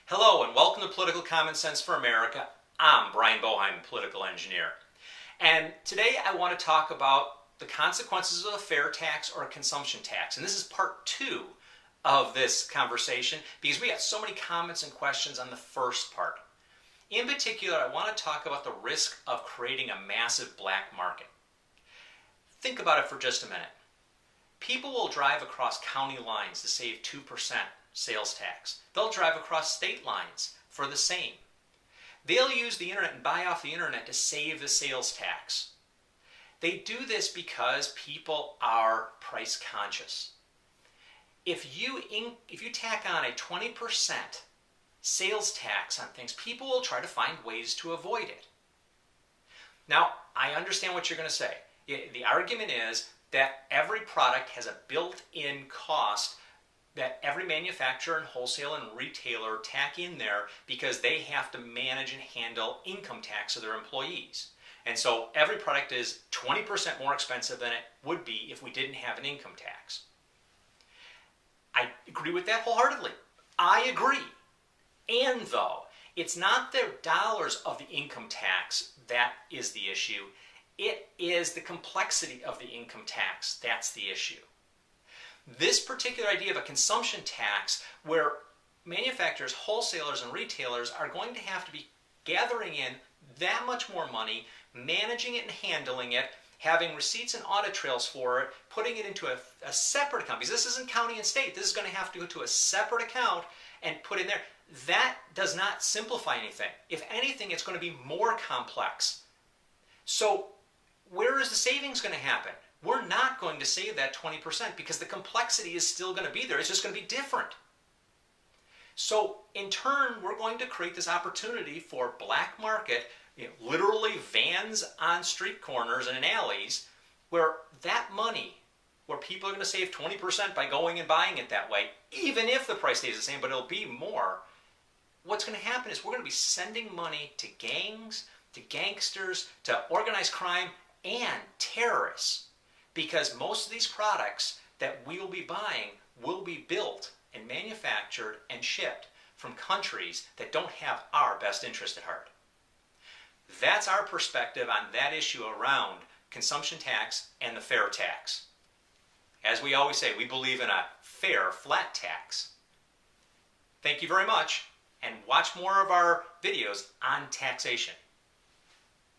Hello and welcome to Political Common Sense for America. I'm Brian Boeheim, political engineer. And today I want to talk about the consequences of a fair tax or a consumption tax. And this is part 2 of this conversation because we got so many comments and questions on the first part. In particular, I want to talk about the risk of creating a massive black market. Think about it for just a minute. People will drive across county lines to save 2% sales tax. They'll drive across state lines for the same. They'll use the internet and buy off the internet to save the sales tax. They do this because people are price conscious. If you tack on a 20% sales tax on things, people will try to find ways to avoid it. Now, I understand what you're going to say. The argument is that every product has a built-in cost that every manufacturer and wholesaler and retailer tack in there because they have to manage and handle income tax of their employees. And so every product is 20% more expensive than it would be if we didn't have an income tax. I agree with that wholeheartedly. I agree. And though, it's not the dollars of the income tax that is the issue. It is the complexity of the income tax that's the issue. This particular idea of a consumption tax where manufacturers, wholesalers, and retailers are going to have to be gathering in that much more money, managing it and handling it, having receipts and audit trails for it, putting it into a separate account, because this isn't county and state, this is going to have to go to a separate account and put in there. That does not simplify anything. If anything, it's going to be more complex. So where is the savings going to happen? We're not going to save that 20% because the complexity is still going to be there. It's just going to be different. So in turn, we're going to create this opportunity for black market, literally vans on street corners and in alleys, where that money, where people are going to save 20% by going and buying it that way, even if the price stays the same, but it'll be more. What's going to happen is we're going to be sending money to gangs, to gangsters, to organized crime, and terrorists. Because most of these products that we will be buying will be built and manufactured and shipped from countries that don't have our best interest at heart. That's our perspective on that issue around consumption tax and the fair tax. As we always say, we believe in a fair, flat tax. Thank you very much, and watch more of our videos on taxation.